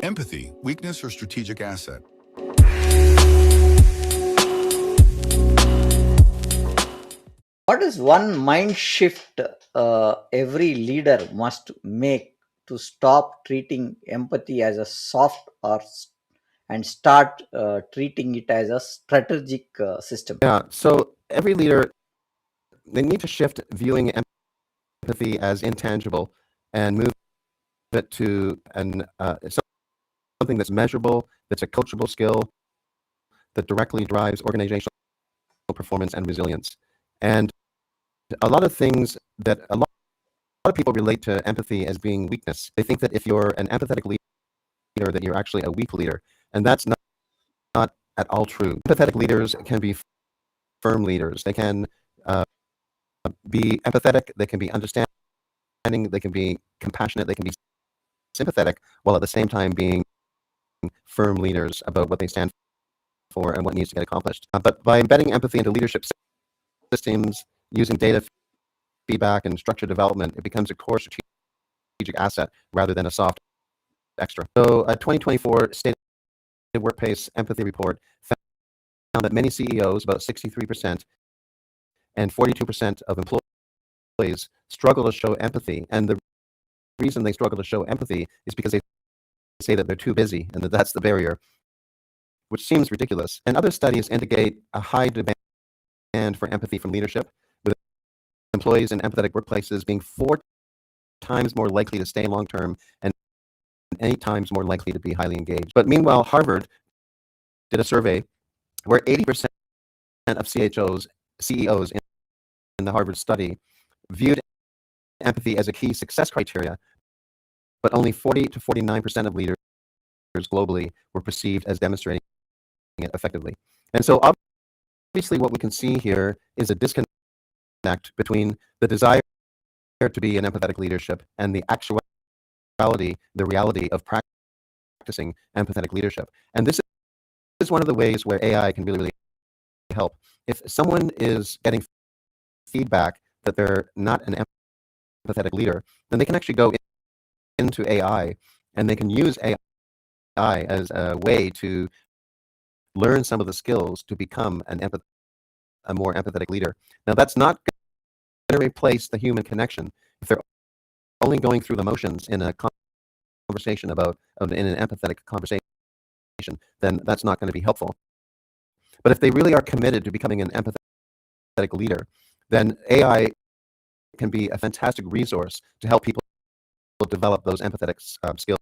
Empathy, weakness or strategic asset? What is one mind shift every leader must make to stop treating empathy as a soft and start treating it as a strategic system? Yeah, so every leader, they need to shift viewing empathy as intangible and move it to something that's measurable, that's a coachable skill, that directly drives organizational performance and resilience. And a lot of things that a lot of people relate to empathy as being weakness. They think that if you're an empathetic leader, that you're actually a weak leader. And that's not at all true. Empathetic leaders can be firm leaders. They can be empathetic, they can be understanding, they can be compassionate, they can be sympathetic, while at the same time being firm leaders about what they stand for and what needs to get accomplished. But by embedding empathy into leadership systems, using data feedback and structured development, it becomes a core strategic asset rather than a soft extra. So a 2024 State of Workplace Empathy Report found that many CEOs, about 63%, and 42% of employees struggle to show empathy. And the reason they struggle to show empathy is because they say that they're too busy and that's the barrier, which seems ridiculous. And other studies indicate a high demand for empathy from leadership, with employees in empathetic workplaces being 4 times more likely to stay long-term and 8 times more likely to be highly engaged. But meanwhile, Harvard did a survey where 80% of CEOs in the Harvard study viewed empathy as a key success criteria, but only 40 to 49% of leaders globally were perceived as demonstrating it effectively. And so obviously what we can see here is a disconnect between the desire to be an empathetic leadership and the actuality, the reality of practicing empathetic leadership. And this is one of the ways where AI can really help. If someone is getting feedback that they're not an empathetic leader, then they can actually go into AI and they can use AI as a way to learn some of the skills to become a more empathetic leader. Now, that's not going to replace the human connection. If they're only going through the motions in a conversation in an empathetic conversation, then that's not going to be helpful. But if they really are committed to becoming an empathetic leader, then AI can be a fantastic resource to help people develop those empathetic skills.